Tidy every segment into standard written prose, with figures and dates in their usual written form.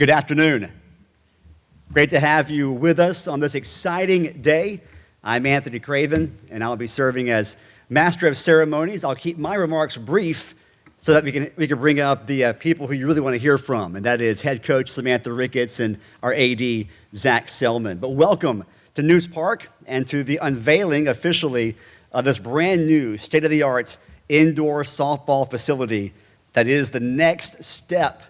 Good afternoon. Great to have you with us on this exciting day. I'm Anthony Craven, and I'll be serving as Master of Ceremonies. I'll keep my remarks brief so that we can bring up the people who you really want to hear from, and that is Head Coach Samantha Ricketts and our AD, Zach Selman. But welcome to News Park and to the unveiling officially of this brand new state-of-the-art indoor softball facility that is the next step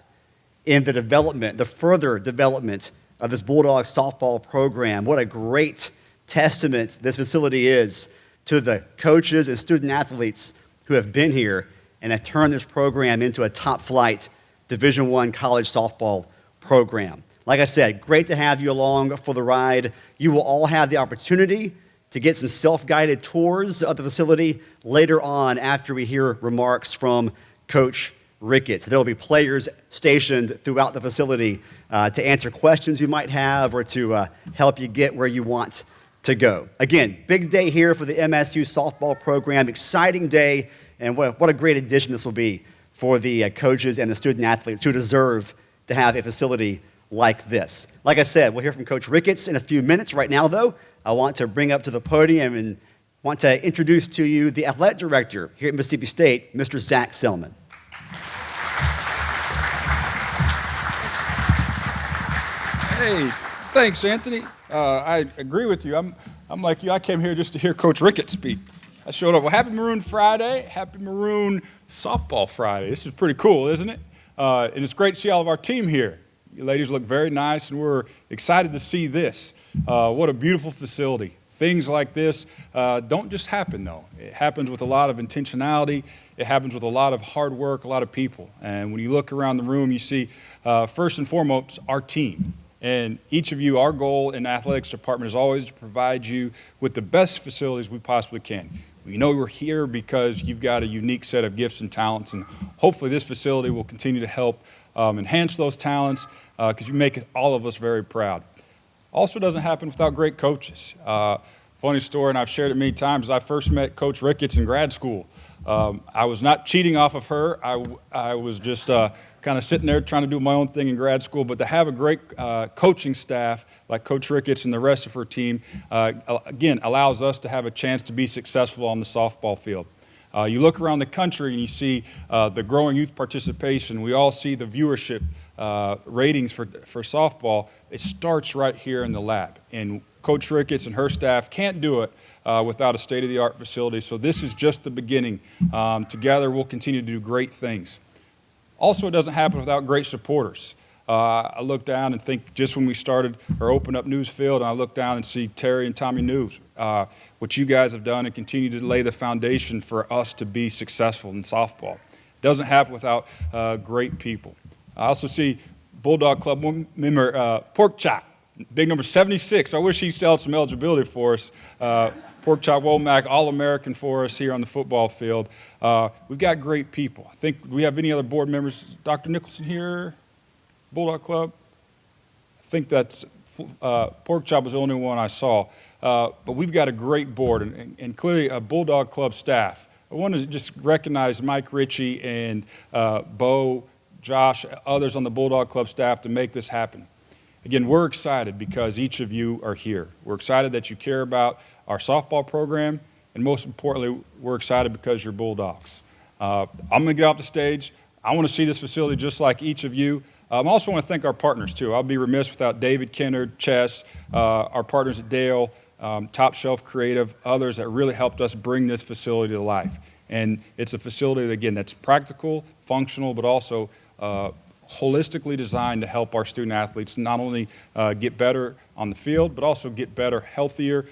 in the development, the further development of this Bulldog softball program. What a great testament this facility is to the coaches and student athletes who have been here and have turned this program into a top-flight Division I college softball program. Like I said, great to have you along for the ride. You will all have the opportunity to get some self-guided tours of the facility later on after we hear remarks from Coach Ricketts. There will be players stationed throughout the facility to answer questions you might have or to help you get where you want to go. Again, big day here for the MSU softball program. Exciting day, and what a great addition this will be for the coaches and the student athletes who deserve to have a facility like this. Like I said, we'll hear from Coach Ricketts in a few minutes. Right now, though, I want to bring up to the podium and want to introduce to you the athletic director here at Mississippi State, Mr. Zach Selman. Hey, thanks, Anthony. I agree with you. I'm like you. I came here just to hear Coach Ricketts speak. I showed up. Well, happy Maroon Friday. Happy Maroon Softball Friday. This is pretty cool, isn't it? And it's great to see all of our team here. You ladies look very nice, and we're excited to see this. What a beautiful facility. Things like this don't just happen, though. It happens with a lot of intentionality. It happens with a lot of hard work, a lot of people. And when you look around the room, you see, first and foremost, our team. And each of you, our goal in the athletics department is always to provide you with the best facilities we possibly can. We know we're here because you've got a unique set of gifts and talents, and hopefully this facility will continue to help enhance those talents because you make all of us very proud. Also doesn't happen without great coaches. Funny story, and I've shared it many times, I first met Coach Ricketts in grad school. I was not cheating off of her. I was just kind of sitting there trying to do my own thing in grad school, but to have a great coaching staff like Coach Ricketts and the rest of her team, again, allows us to have a chance to be successful on the softball field. You look around the country and you see the growing youth participation. We all see the viewership ratings for softball. It starts right here in the lab. And Coach Ricketts and her staff can't do it without a state-of-the-art facility. So this is just the beginning. Together, we'll continue to do great things. Also, it doesn't happen without great supporters. I look down and think just when we started or opened up Newsfield, and I look down and see Terry and Tommy News, what you guys have done and continue to lay the foundation for us to be successful in softball. It doesn't happen without great people. I also see Bulldog Club member Pork Chop, big number 76. I wish he still had some eligibility for us. Pork Chop Womack, All-American for us here on the football field. We've got great people. I think, do we have any other board members? Dr. Nicholson here, Bulldog Club? I think that's, Pork Chop was the only one I saw. But we've got a great board and clearly a Bulldog Club staff. I want to just recognize Mike Ritchie and Bo, Josh, others on the Bulldog Club staff to make this happen. Again, we're excited because each of you are here. We're excited that you care about our softball program, and most importantly, we're excited because you're Bulldogs. I'm going to get off the stage. I want to see this facility just like each of you. I also want to thank our partners, too. I'll be remiss without David Kennard, Chess, our partners at Dale, Top Shelf Creative, others that really helped us bring this facility to life. And it's a facility, that, again, that's practical, functional, but also holistically designed to help our student athletes not only get better on the field, but also get better, healthier,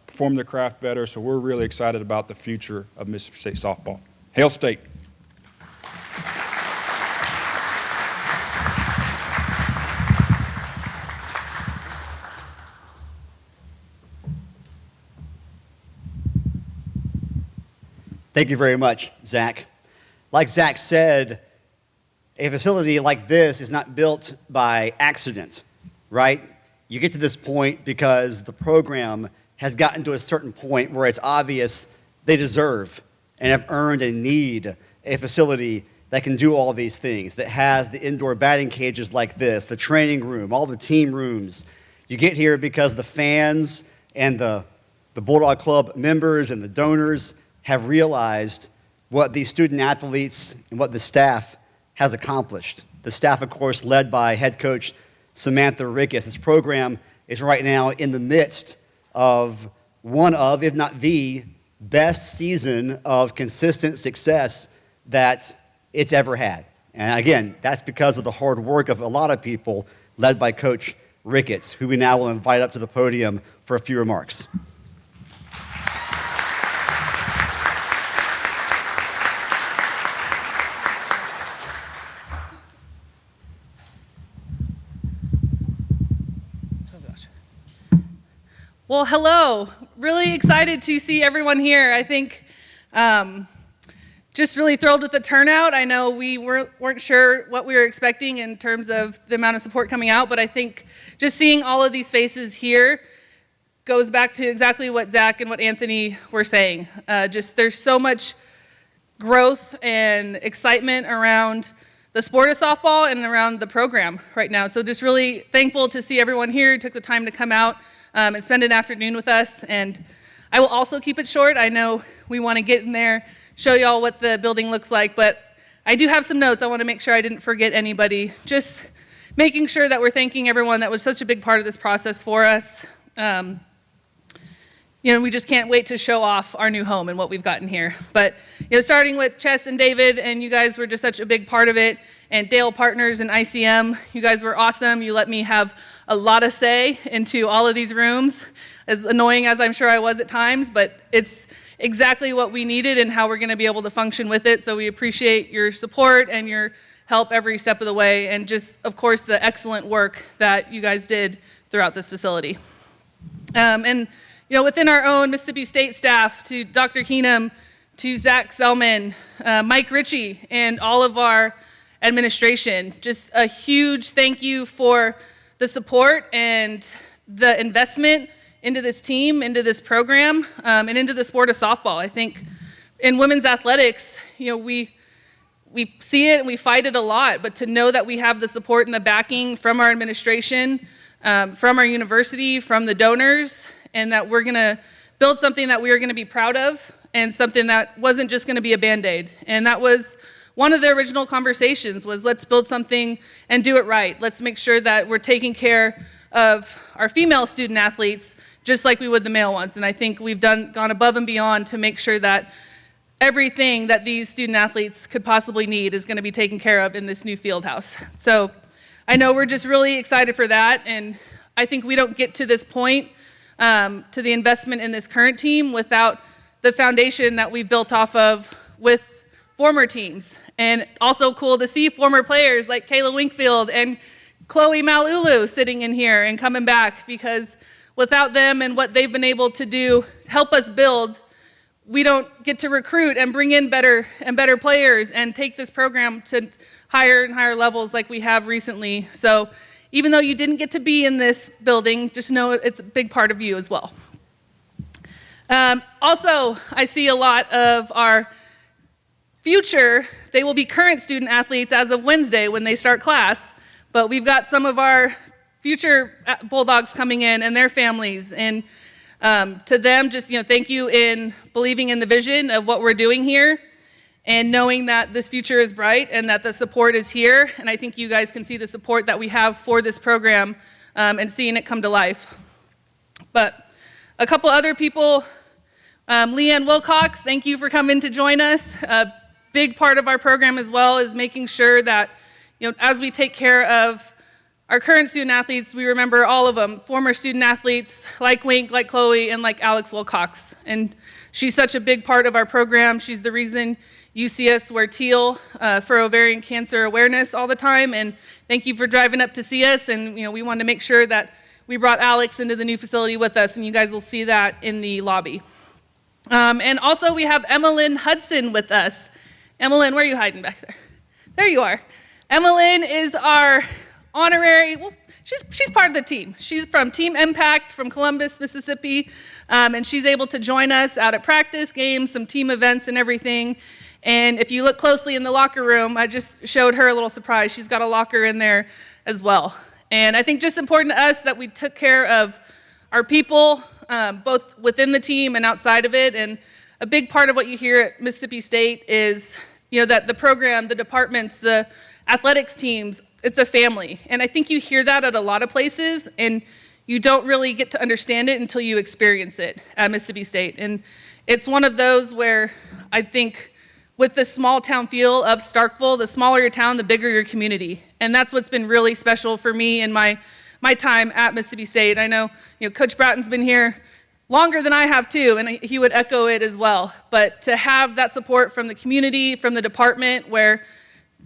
perform their craft better. So we're really excited about the future of Mississippi State softball. Hail State. Thank you very much, Zach. Like Zach said, a facility like this is not built by accident, right? You get to this point because the program has gotten to a certain point where it's obvious they deserve and have earned and need a facility that can do all these things, that has the indoor batting cages like this, the training room, all the team rooms. You get here because the fans and the Bulldog Club members and the donors have realized what these student athletes and what the staff has accomplished. The staff, of course, led by head coach Samantha Ricketts. This program is right now in the midst of one of, if not the best season of consistent success that it's ever had. And again, that's because of the hard work of a lot of people led by Coach Ricketts, who we now will invite up to the podium for a few remarks. Well, hello. Really excited to see everyone here. I think just really thrilled with the turnout. I know we weren't sure what we were expecting in terms of the amount of support coming out, but I think just seeing all of these faces here goes back to exactly what Zach and what Anthony were saying. Just there's so much growth and excitement around the sport of softball and around the program right now. So just really thankful to see everyone here who took the time to come out and spend an afternoon with us. And I will also keep it short. I know we want to get in there, show y'all what the building looks like, but I do have some notes. I want to make sure I didn't forget anybody. Just making sure that we're thanking everyone that was such a big part of this process for us. We just can't wait to show off our new home and what we've gotten here. But starting with Chess and David, and you guys were just such a big part of it, and Dale Partners and ICM, you guys were awesome. You let me have a lot of say into all of these rooms, as annoying as I'm sure I was at times, but it's exactly what we needed and how we're going to be able to function with it. So we appreciate your support and your help every step of the way, and just, of course, the excellent work that you guys did throughout this facility. Within our own Mississippi State staff, to Dr. Keenum, to Zach Selman, Mike Ritchie, and all of our administration, just a huge thank you for the support and the investment into this team, into this program, and into the sport of softball. I think in women's athletics, we see it and we fight it a lot, but to know that we have the support and the backing from our administration, from our university, from the donors, and that we're going to build something that we are going to be proud of, and something that wasn't just going to be a Band-Aid. And that was one of the original conversations, was let's build something and do it right. Let's make sure that we're taking care of our female student athletes just like we would the male ones. And I think we've gone above and beyond to make sure that everything that these student athletes could possibly need is going to be taken care of in this new Fieldhouse. So I know we're just really excited for that, and I think we don't get to this point, to the investment in this current team, without the foundation that we've built off of with former teams. And also cool to see former players like Kayla Winkfield and Chloe Malulu sitting in here and coming back, because without them and what they've been able to do to help us build, we don't get to recruit and bring in better and better players and take this program to higher and higher levels like we have recently. So even though you didn't get to be in this building, just know it's a big part of you as well. Also, I see a lot of our future, they will be current student athletes as of Wednesday when they start class, but we've got some of our future Bulldogs coming in and their families, and to them, just thank you in believing in the vision of what we're doing here, and knowing that this future is bright and that the support is here. And I think you guys can see the support that we have for this program, and seeing it come to life. But a couple other people, Leanne Wilcox, thank you for coming to join us. A big part of our program as well is making sure that as we take care of our current student athletes, we remember all of them, former student athletes like Wink, like Chloe, and like Alex Wilcox. And she's such a big part of our program. She's the reason you see us wear teal for ovarian cancer awareness all the time. And thank you for driving up to see us. And we wanted to make sure that we brought Alex into the new facility with us, and you guys will see that in the lobby. And also we have Emmeline Hudson with us. Emmeline, where are you hiding back there? There you are. Emmeline is our honorary, well, she's part of the team. She's from Team Impact from Columbus, Mississippi, and she's able to join us out at practice games, some team events and everything. And if you look closely in the locker room, I just showed her a little surprise. She's got a locker in there as well. And I think just important to us that we took care of our people, both within the team and outside of it. And a big part of what you hear at Mississippi State is, that the program, the departments, the athletics teams, it's a family. And I think you hear that at a lot of places, and you don't really get to understand it until you experience it at Mississippi State. And it's one of those where I think with the small town feel of Starkville, the smaller your town, the bigger your community. And that's what's been really special for me in my time at Mississippi State. I know, Coach Bratton's been here longer than I have too, and he would echo it as well. But to have that support from the community, from the department, where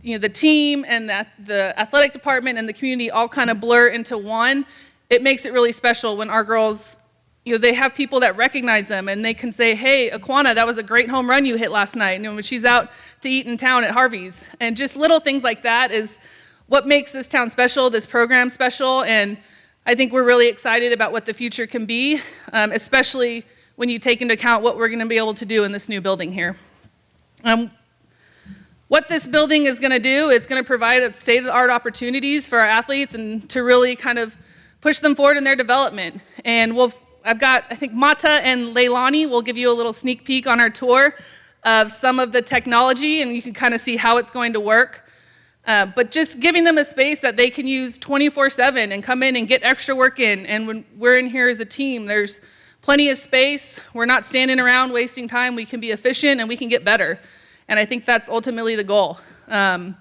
the team and the athletic department and the community all kind of blur into one, it makes it really special when our girls, they have people that recognize them and they can say, hey, Aquana, that was a great home run you hit last night, when she's out to eat in town at Harvey's. And just little things like that is what makes this town special, this program special, and I think we're really excited about what the future can be, especially when you take into account what we're going to be able to do in this new building here. What this building is going to do, it's going to provide state-of-the-art opportunities for our athletes and to really kind of push them forward in their development. And I've got, I think, Mata and Leilani will give you a little sneak peek on our tour of some of the technology, and you can kind of see how it's going to work. But just giving them a space that they can use 24/7 and come in and get extra work in. And when we're in here as a team, there's plenty of space. We're not standing around wasting time. We can be efficient and we can get better. And I think that's ultimately the goal. And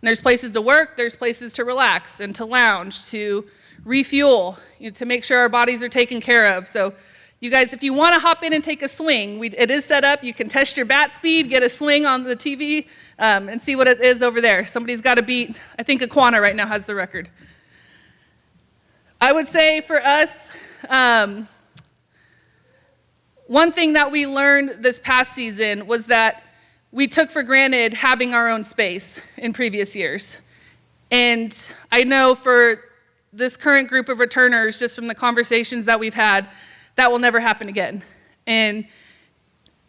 there's places to work, there's places to relax and to lounge, to refuel, to make sure our bodies are taken care of. So you guys, if you want to hop in and take a swing, it is set up. You can test your bat speed, get a swing on the TV, and see what it is over there. Somebody's got to beat, I think Aquana right now has the record. I would say for us, one thing that we learned this past season was that we took for granted having our own space in previous years. And I know for this current group of returners, just from the conversations that we've had, that will never happen again. And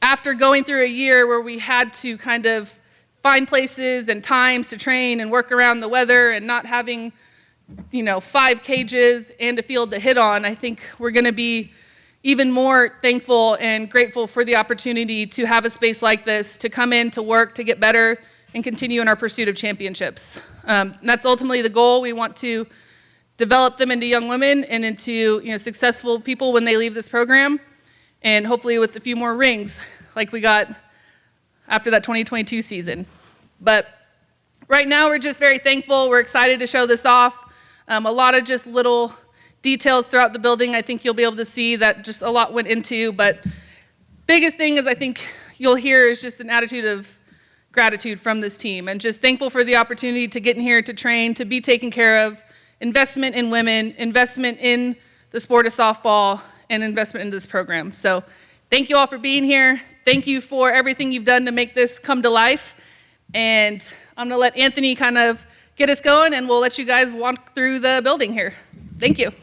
after going through a year where we had to kind of find places and times to train and work around the weather and not having, 5 cages and a field to hit on, I think we're going to be even more thankful and grateful for the opportunity to have a space like this, to come in, to work, to get better, and continue in our pursuit of championships. That's ultimately the goal. We want to develop them into young women and into successful people when they leave this program, and hopefully with a few more rings like we got after that 2022 season. But right now we're just very thankful. We're excited to show this off. A lot of just little details throughout the building I think you'll be able to see that just a lot went into, but biggest thing is I think you'll hear is just an attitude of gratitude from this team and just thankful for the opportunity to get in here, to train, to be taken care of, investment in women, investment in the sport of softball, and investment in this program. So thank you all for being here. Thank you for everything you've done to make this come to life. And I'm gonna let Anthony kind of get us going, and we'll let you guys walk through the building here. Thank you.